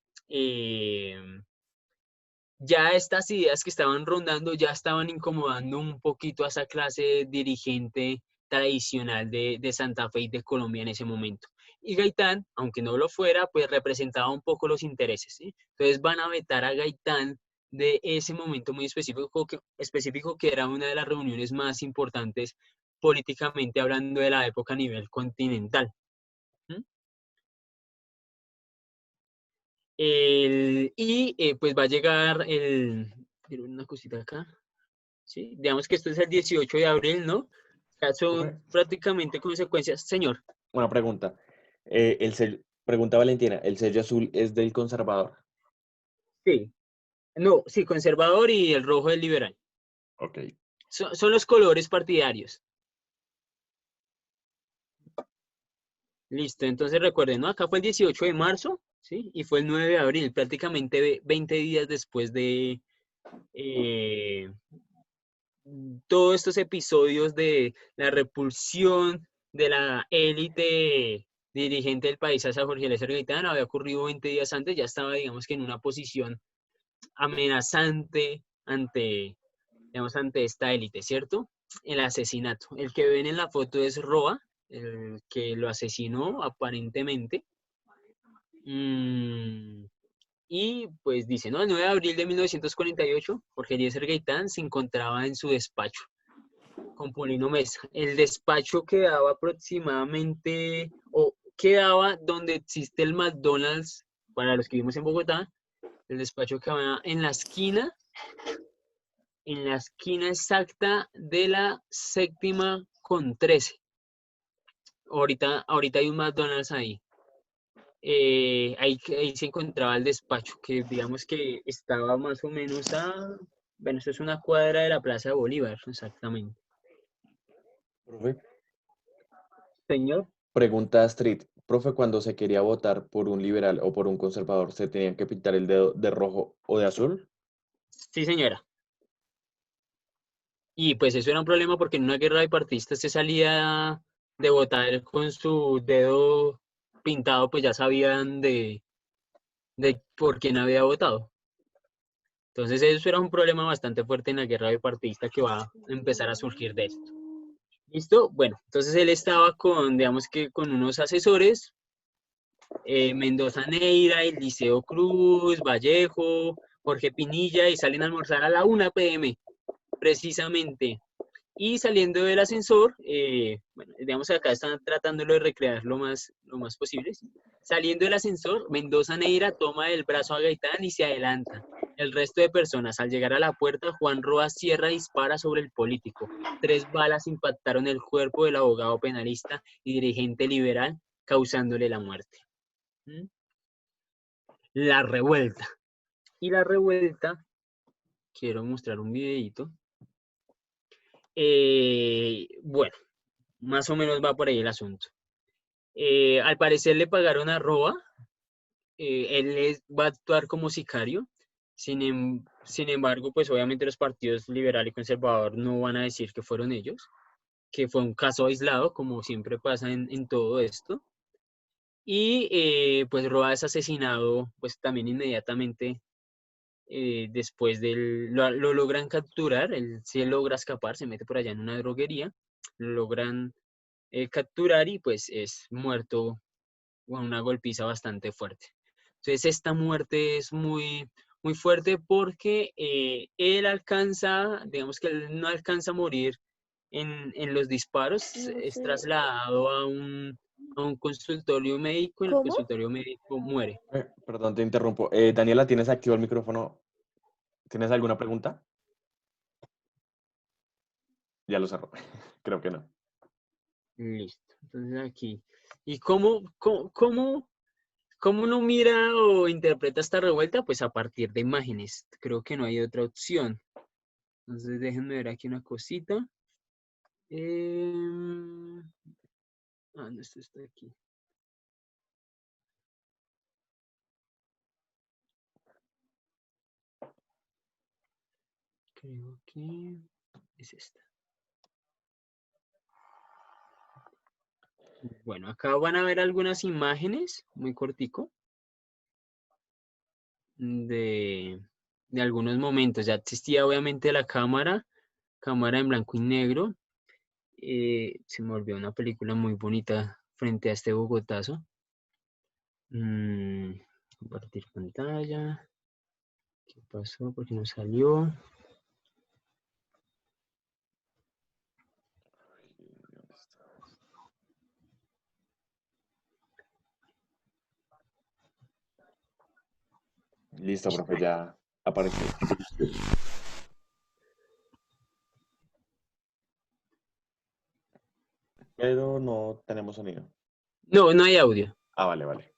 ya estas ideas que estaban rondando ya estaban incomodando un poquito a esa clase dirigente tradicional de Santa Fe y de Colombia en ese momento. Y Gaitán, aunque no lo fuera, pues representaba un poco los intereses, ¿sí? Entonces van a vetar a Gaitán de ese momento muy específico que era una de las reuniones más importantes políticamente hablando de la época a nivel continental. Pues va a llegar quiero ver una cosita acá, ¿sí? Digamos que esto es el 18 de abril, ¿no? O sea, son Profe, prácticamente consecuencias. Señor, una pregunta. Pregunta Valentina, ¿el sello azul es del conservador? sí. No, sí, conservador y el rojo del liberal. Ok. Son los colores partidarios. Listo, entonces recuerden, ¿no? Acá fue el 18 de marzo, ¿sí? Y fue el 9 de abril, prácticamente 20 días después de todos estos episodios de la repulsión de la élite dirigente del país hacia Jorge Eliezer Gaitán. Había ocurrido 20 días antes, ya estaba, digamos que en una posición amenazante ante, digamos, ante esta élite, ¿cierto? El asesinato. El que ven en la foto es Roa, el que lo asesinó aparentemente. Y pues dice, ¿no? El 9 de abril de 1948, Jorge Eliezer Gaitán se encontraba en su despacho con Polino Mesa. El despacho quedaba aproximadamente, o quedaba donde existe el McDonald's, para los que vivimos en Bogotá. El despacho quedaba en la esquina exacta de la séptima con 13. Ahorita hay un McDonald's ahí. Ahí se encontraba el despacho, que digamos que estaba más o menos bueno, eso es una cuadra de la Plaza de Bolívar, exactamente. Profe, Señor. pregunta Astrid. Profe, cuando se quería votar por un liberal o por un conservador, ¿se tenían que pintar el dedo de rojo o de azul? Sí, señora. Y pues eso era un problema porque en una guerra bipartista se salía de votar con su dedo pintado, pues ya sabían de por quién había votado. Entonces eso era un problema bastante fuerte en la guerra bipartista que va a empezar a surgir de esto. ¿Listo? Bueno, entonces él estaba con, digamos que con unos asesores, Mendoza Neira, Eliseo Cruz, Vallejo, Jorge Pinilla, y salen a almorzar a la 1 p.m. precisamente. Y saliendo del ascensor, bueno, digamos que acá están tratándolo de recrear lo más posible. Saliendo del ascensor, Mendoza Neira toma el brazo a Gaitán y se adelanta. El resto de personas, al llegar a la puerta, Juan Roa Sierra dispara sobre el político. 3 balas impactaron el cuerpo del abogado penalista y dirigente liberal, causándole la muerte. La revuelta. Y la revuelta, quiero mostrar un videito. Bueno, más o menos va por ahí el asunto. Al parecer le pagaron a Roa, él va a actuar como sicario, sin embargo, pues obviamente los partidos liberal y conservador no van a decir que fueron ellos, que fue un caso aislado, como siempre pasa en todo esto. Y pues Roa es asesinado pues también inmediatamente después lo logran capturar, él sí logra escapar, se mete por allá en una droguería, lo logran capturar y pues es muerto con una golpiza bastante fuerte. Entonces esta muerte es muy fuerte porque él alcanza, digamos que él no alcanza a morir en los disparos, es trasladado a un consultorio médico, en el ¿Cómo? consultorio médico muere. Perdón, te interrumpo. Daniela, ¿tienes activo el micrófono? ¿Tienes alguna pregunta? Ya lo cerró. Creo que no. Listo. Entonces aquí. ¿Y cómo uno mira o interpreta esta revuelta? Pues a partir de imágenes. Creo que no hay otra opción. Entonces déjenme ver aquí una cosita. No, esto está aquí. Creo que es esta. Bueno, acá van a ver algunas imágenes, muy cortico, de de algunos momentos. Ya existía obviamente la cámara en blanco y negro. Se me volvió una película muy bonita frente a este Bogotazo. Compartir pantalla. ¿Qué pasó? ¿Por qué no salió? Listo, profe, ya apareció. Pero no tenemos sonido. No, no hay audio. Ah, vale, vale.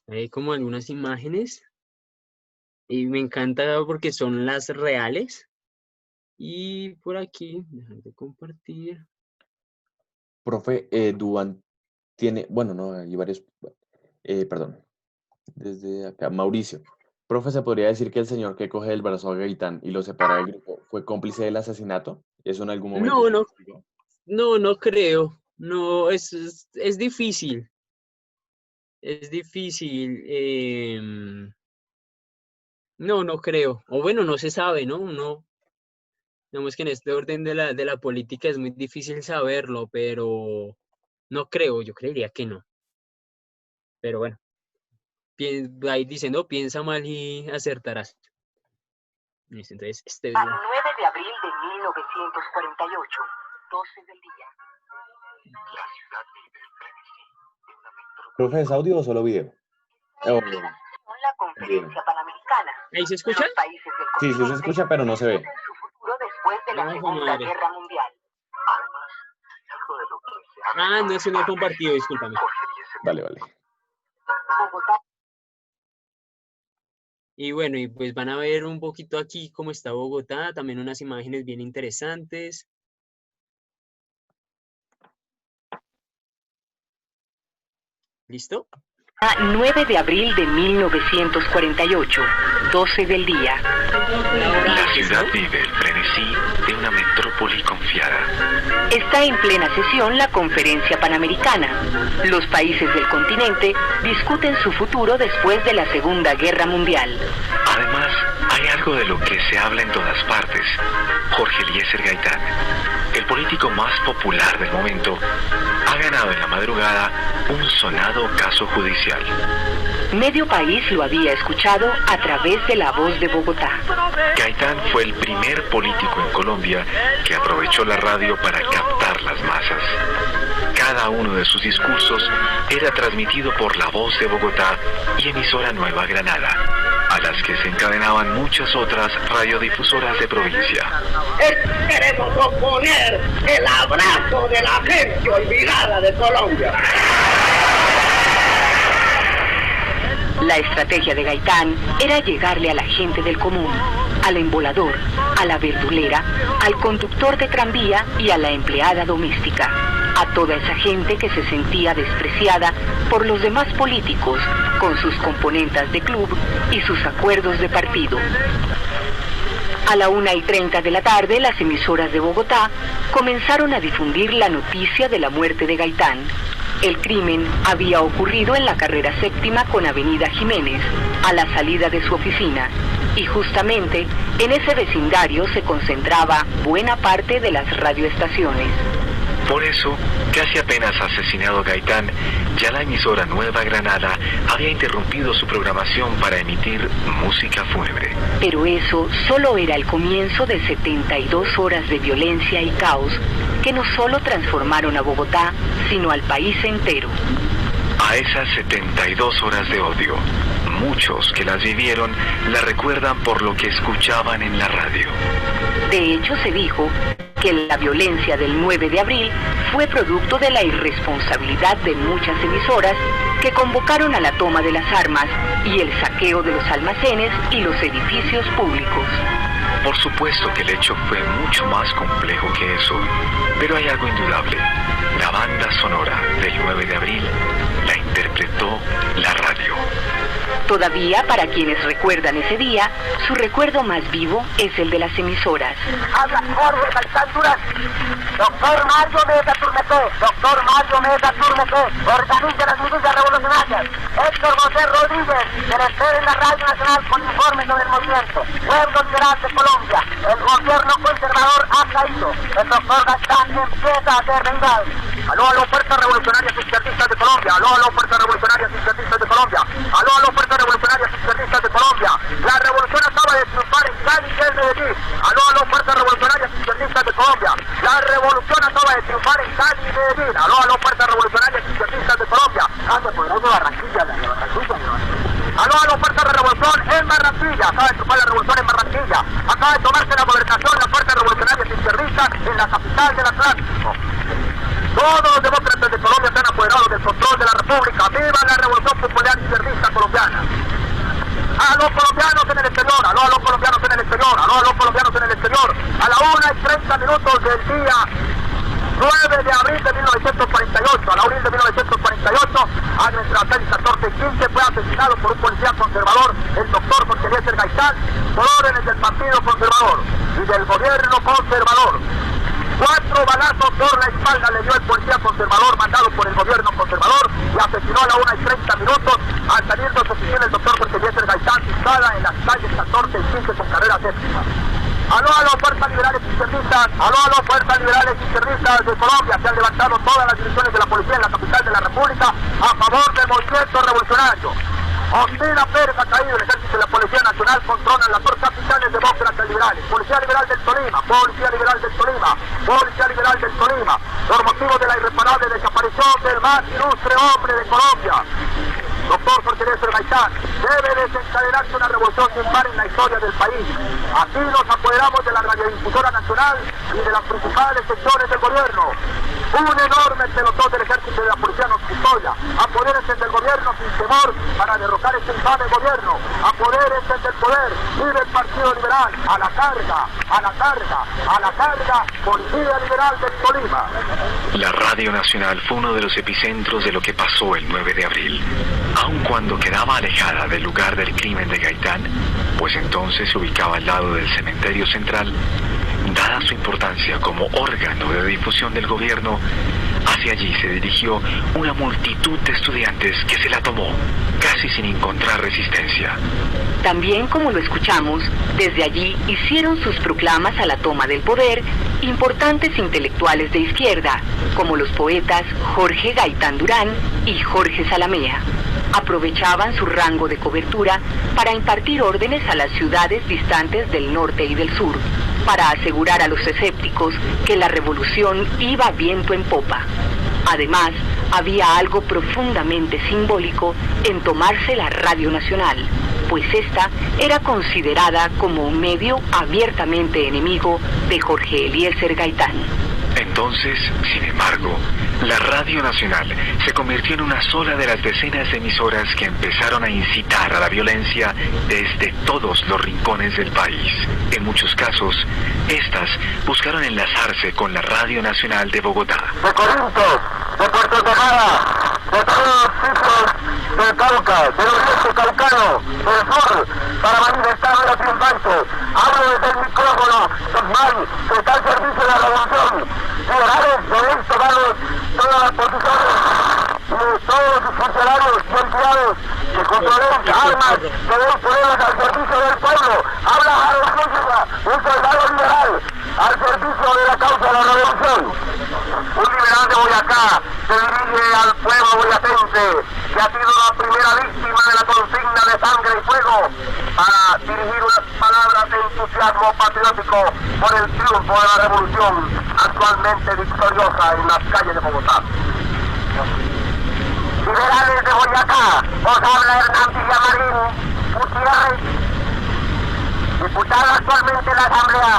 Hay como algunas imágenes y me encanta porque son las reales. Y por aquí, dejar de compartir. Profe, Duván tiene, bueno, no, hay varios, perdón, desde acá, Mauricio. Profe, ¿se podría decir que el señor que coge el brazo a Gaitán y lo separa del grupo fue cómplice del asesinato? ¿Eso en algún momento? No creo. No, es difícil. Es difícil. No creo. O bueno, no se sabe, ¿no? Digamos que en este orden de la política es muy difícil saberlo, pero no creo, yo creería que no. Pero bueno, ahí diciendo, piensa mal y acertarás. Listo, entonces, este video. 9 de abril de 1948, 12 del día. La ciudad vive el frenesí de una metrópoli. ¿Profe, es audio o solo video? La conferencia panamericana. ¿Ahí se escucha? Los países del Sí, sí se continente escucha, pero no se ve. discuten su futuro después de la Segunda Guerra Mundial. Además, algo de lo que se habla No, eso no he compartido, discúlpame. Vale. Bogotá. Y bueno, y pues van a ver un poquito aquí cómo está Bogotá, también unas imágenes bien interesantes. ¿Listo? 9 de abril de 1948, 12 del día. La ciudad vive el frenesí de una metrópoli confiada. Está en plena sesión la conferencia panamericana. Los países del continente discuten su futuro después de la Segunda Guerra Mundial. Además, hay algo de lo que se habla en todas partes. Jorge Eliezer Gaitán, el político más popular del momento, ha ganado en la madrugada un sonado caso judicial. Medio país lo había escuchado a través de la voz de Bogotá. Gaitán fue el primer político en Colombia que aprovechó la radio para captar las masas. Cada uno de sus discursos era transmitido por La Voz de Bogotá y emisora Nueva Granada, a las que se encadenaban muchas otras radiodifusoras de provincia. Queremos oponer el abrazo de la gente olvidada de Colombia. La estrategia de Gaitán era llegarle a la gente del común, al embolador, a la verdulera, al conductor de tranvía y a la empleada doméstica, a toda esa gente que se sentía despreciada por los demás políticos con sus componendas de club y sus acuerdos de partido. A la 1:30 de la tarde, las emisoras de Bogotá comenzaron a difundir la noticia de la muerte de Gaitán. El crimen había ocurrido en la carrera séptima con Avenida Jiménez, a la salida de su oficina, y justamente en ese vecindario se concentraba buena parte de las radioestaciones. Por eso, casi apenas asesinado Gaitán, ya la emisora Nueva Granada había interrumpido su programación para emitir música fúnebre. Pero eso solo era el comienzo de 72 horas de violencia y caos que no solo transformaron a Bogotá, sino al país entero. A esas 72 horas de odio, muchos que las vivieron la recuerdan por lo que escuchaban en la radio. De hecho, se dijo que la violencia del 9 de abril fue producto de la irresponsabilidad de muchas emisoras que convocaron a la toma de las armas y el saqueo de los almacenes y los edificios públicos. Por supuesto que el hecho fue mucho más complejo que eso, pero hay algo indudable. La banda sonora del 9 de abril la interpretó la radio. Todavía, para quienes recuerdan ese día, su recuerdo más vivo es el de las emisoras. Habla Jorge Gaitán Durán. Doctor Mario Mesa Turmeté. Doctor Mario Mesa Turmeté. Organiza las milicias revolucionarias. Héctor José Rodríguez, director en la Radio Nacional con informes sobre el movimiento. Pueblo Liberal de Colombia. El gobierno conservador ha caído. El doctor Gaitán empieza a ser vengado. Aló a las fuerzas revolucionarias izquierdistas de Colombia. Aló a las fuerzas revolucionarias izquierdistas de Colombia. Aló a las fuerzas revolucionarias izquierdistas de Colombia. La revolución acaba de triunfar en Cali y en Medellín. Aló a las fuerzas revolucionarias izquierdistas de Colombia. La revolución acaba de triunfar en Cali y Medellín. Aló a las fuerzas revolucionarias izquierdistas de Colombia. De Barranquilla, de Barranquilla. Aló a las fuerzas de revolución en Barranquilla. Acaba de triunfar la revolución en Barranquilla. Acaba de tomarse la gobernación las fuerzas revolucionarias izquierdistas en la capital del Atlántico. Todos los demócratas de Colombia se han apoderado del control de la República. ¡Viva la revolución popular izquierdista colombiana! A los colombianos en el exterior, aló a los colombianos en el exterior, aló a los colombianos en el exterior. A la 1:30 del día 9 de abril de 1948, a la abril de 1948, a nuestras 6:14:15 fue asesinado por un policía conservador, el doctor Jorge Eliezer Gaitán, por órdenes del Partido Conservador y del gobierno conservador. 4 balazos por la espalda le dio el policía conservador mandado por el gobierno conservador y asesinó a la 1:30 al salir de su oficina el doctor Jorge Eliezer Gaitán, situada en las calles 14 y 15 con carrera séptima. Aló a las fuerzas liberales izquierdistas, aló a las fuerzas liberales izquierdistas de Colombia, se han levantado todas las divisiones de la policía en la capital de la República a favor del movimiento revolucionario. Ospina Pérez ha caído, el ejército y la Policía Nacional controlan las dos capitales demócratas liberales. Policía Liberal del Tolima, Policía Liberal del Tolima, Policía Liberal del Tolima, por motivo de la irreparable desaparición del más ilustre hombre de Colombia. Doctor Jorge Eliezer Gaitán, debe desencadenarse una revolución sin par en la historia del país. Aquí nos apoderamos de la radiodifusora nacional y de las principales sectores del gobierno. Un enorme pelotón del ejército y de la policía nos custodia. Apodérense del gobierno sin temor para derrocar este infame gobierno. Apodérense del poder. Vive el Partido Liberal. A la carga, a la carga, a la carga. Policía Liberal del Tolima. La Radio Nacional fue uno de los epicentros de lo que pasó el 9 de abril. Aun cuando quedaba alejada del lugar del crimen de Gaitán, pues entonces se ubicaba al lado del cementerio central, dada su importancia como órgano de difusión del gobierno, hacia allí se dirigió una multitud de estudiantes que se la tomó, casi sin encontrar resistencia. También, como lo escuchamos, desde allí hicieron sus proclamas a la toma del poder importantes intelectuales de izquierda, como los poetas Jorge Gaitán Durán y Jorge Zalamea. Aprovechaban su rango de cobertura para impartir órdenes a las ciudades distantes del norte y del sur, para asegurar a los escépticos que la revolución iba viento en popa. Además, había algo profundamente simbólico en tomarse la Radio Nacional, pues esta era considerada como un medio abiertamente enemigo de Jorge Eliezer Gaitán. Entonces, sin embargo, la Radio Nacional se convirtió en una sola de las decenas de emisoras que empezaron a incitar a la violencia desde todos los rincones del país. En muchos casos, estas buscaron enlazarse con la Radio Nacional de Bogotá. De Corinto, de Puerto Tejada, de todos los sitios del Cauca, del oriente caucano, del sur, para manifestar los triunfantes. Hablo desde el micrófono, Guzmán, que está al servicio de la revolución. Liberales, debéis tomarlos todas las posiciones y todos los funcionarios y empleados que controlen armas, debéis ponerlas al servicio del pueblo. Habla Harold Zúñiga, un soldado liberal, al servicio de la causa de la revolución. Un liberal de Boyacá se dirige al pueblo boyacense, que ha sido la primera víctima de la consigna de sangre y fuego, para dirigir unas palabras de entusiasmo patriótico por el triunfo de la revolución, actualmente victoriosa en las calles de Bogotá. Liberales de Boyacá, os habla Hernán Villamarín Gutiérrez, diputado actualmente en la Asamblea,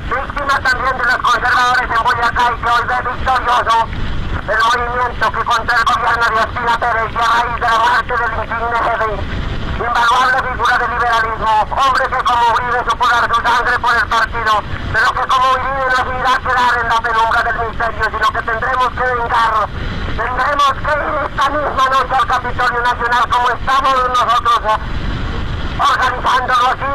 víctima también de los conservadores en Boyacá y que hoy ve victorioso el movimiento que contra el gobierno de Ospina Pérez y a raíz de la muerte del insigne jefe, invaluable figura del liberalismo, hombre que como Uribe supo dar su sangre por el partido, pero que como Uribe no se irá a quedar en la penumbra del misterio, sino que tendremos que vengar, tendremos que ir esta misma noche al Capitolio Nacional como estamos nosotros organizándolo así,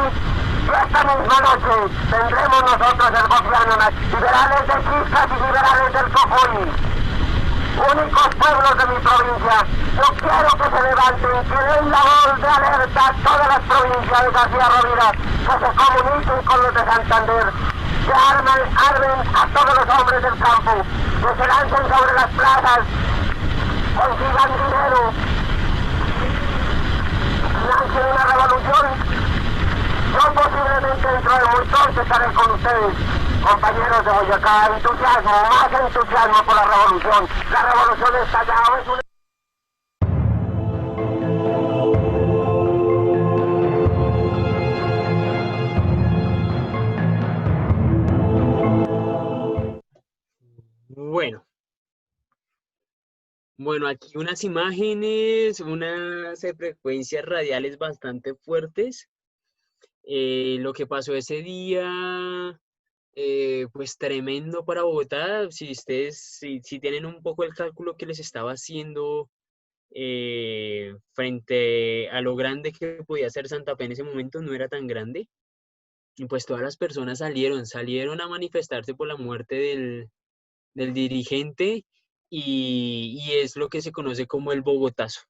y esta misma noche tendremos nosotros el gobierno, liberales de Quiscas y liberales del Cojuy, únicos pueblos de mi provincia. Yo quiero que se levanten, que den la voz de alerta a todas las provincias de García Rovira, que se comuniquen con los de Santander, que armen a todos los hombres del campo, que se lancen sobre las plazas, consigan dinero, lancen una revolución. Yo posiblemente dentro de muy pronto estaré con ustedes, compañeros de Boyacá. Entusiasmo, más entusiasmo por la revolución. La revolución está ya, es una... Bueno, aquí unas imágenes, unas frecuencias radiales bastante fuertes. Lo que pasó ese día, pues tremendo para Bogotá. Si ustedes, si tienen un poco el cálculo que les estaba haciendo frente a lo grande que podía ser Santa Fe en ese momento, no era tan grande. Y pues todas las personas salieron a manifestarse por la muerte del dirigente y es lo que se conoce como el Bogotazo.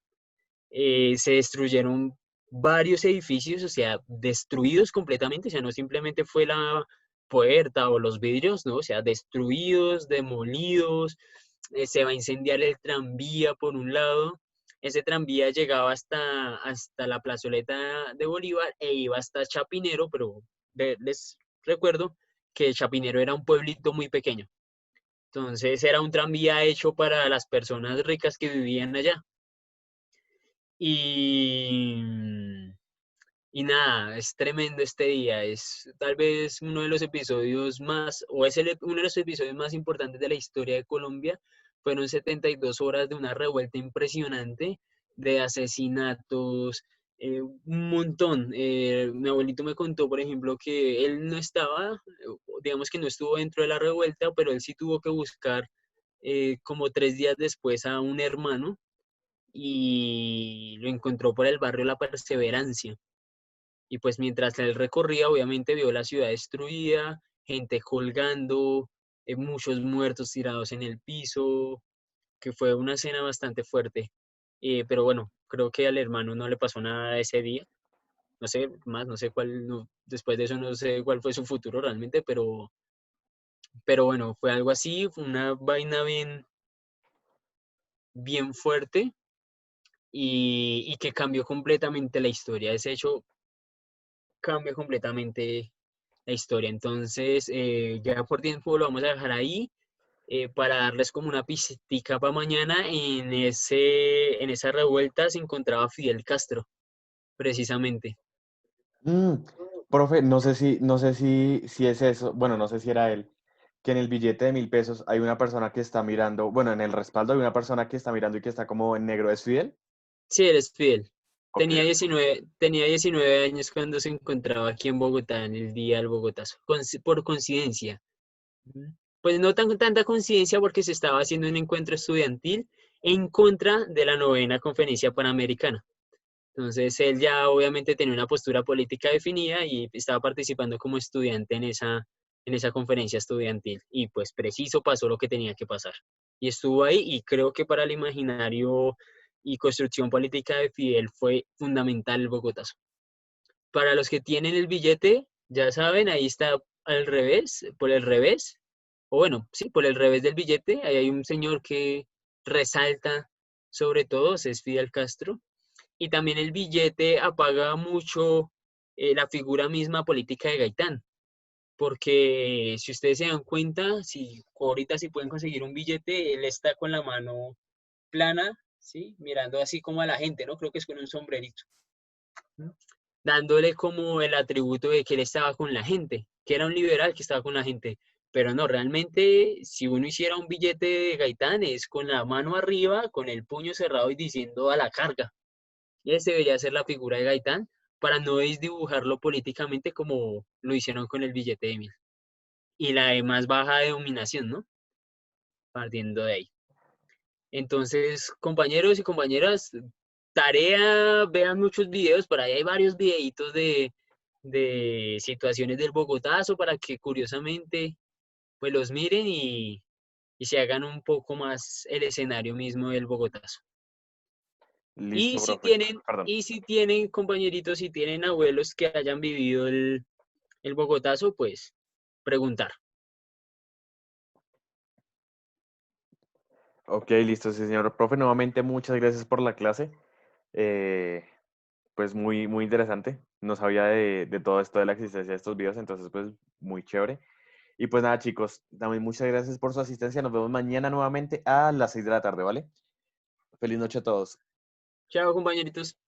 Se destruyeron varios edificios, o sea, destruidos completamente, o sea, no simplemente fue la puerta o los vidrios, ¿no? O sea, destruidos, demolidos, se va a incendiar el tranvía por un lado. Ese tranvía llegaba hasta la plazoleta de Bolívar e iba hasta Chapinero, pero les recuerdo que Chapinero era un pueblito muy pequeño. Entonces era un tranvía hecho para las personas ricas que vivían allá. Y nada, es tremendo este día. Es tal vez uno de los episodios más, o es uno de los episodios más importantes de la historia de Colombia. Fueron 72 horas de una revuelta impresionante, de asesinatos, un montón. Mi abuelito me contó, por ejemplo, que él no estaba, digamos que no estuvo dentro de la revuelta, pero él sí tuvo que buscar como 3 días después a un hermano y lo encontró por el barrio La Perseverancia. Y pues mientras él recorría, obviamente vio la ciudad destruida, gente colgando, muchos muertos tirados en el piso, que fue una escena bastante fuerte. Pero bueno, creo que al hermano no le pasó nada ese día. No sé más, no sé cuál, no, después de eso no sé cuál fue su futuro realmente, pero bueno, fue algo así, fue una vaina bien fuerte y que cambió completamente la historia. Ese hecho cambia completamente la historia. Entonces, ya por tiempo lo vamos a dejar ahí para darles como una pistica para mañana. En esa revuelta se encontraba Fidel Castro, precisamente. Profe, no sé si es eso, bueno, no sé si era él, que en el billete de 1.000 pesos hay una persona que está mirando, bueno, en el respaldo hay una persona que está mirando y que está como en negro, ¿es Fidel? Sí, él es Fidel. Ok. Tenía 19 años cuando se encontraba aquí en Bogotá, en el día del Bogotazo, por coincidencia. Pues no tanta coincidencia porque se estaba haciendo un encuentro estudiantil en contra de la 9ª Conferencia Panamericana. Entonces él ya obviamente tenía una postura política definida y estaba participando como estudiante en esa conferencia estudiantil. Y pues preciso pasó lo que tenía que pasar. Y estuvo ahí y creo que para el imaginario y construcción política de Fidel fue fundamental el Bogotazo. Para los que tienen el billete, ya saben, ahí está al revés, por el revés, o bueno, sí, por el revés del billete, ahí hay un señor que resalta sobre todo, es Fidel Castro, y también el billete apaga mucho la figura misma política de Gaitán, porque si ustedes se dan cuenta, si ahorita si pueden conseguir un billete, él está con la mano plana ¿sí? Mirando así como a la gente, ¿no? Creo que es con un sombrerito. ¿no? Dándole como el atributo de que él estaba con la gente, que era un liberal que estaba con la gente. Pero no, realmente, si uno hiciera un billete de Gaitán, es con la mano arriba, con el puño cerrado y diciendo a la carga. Y ese debería ser la figura de Gaitán, para no desdibujarlo políticamente como lo hicieron con el billete de 1000. Y la de más baja denominación, ¿no? Partiendo de ahí. Entonces, compañeros y compañeras, tarea, vean muchos videos, por ahí hay varios videitos de situaciones del Bogotazo para que curiosamente pues los miren y se hagan un poco más el escenario mismo del Bogotazo. Y Listo, si profe. Perdón. tienen compañeritos, si tienen abuelos que hayan vivido el Bogotazo, pues preguntar. Ok, listo, sí, señor profe. Nuevamente, muchas gracias por la clase. Pues muy, muy interesante. No sabía de todo esto de la existencia de estos videos, entonces pues muy chévere. Y pues nada, chicos, también muchas gracias por su asistencia. Nos vemos mañana nuevamente a las 6 de la tarde, ¿vale? Feliz noche a todos. Chao, compañeritos.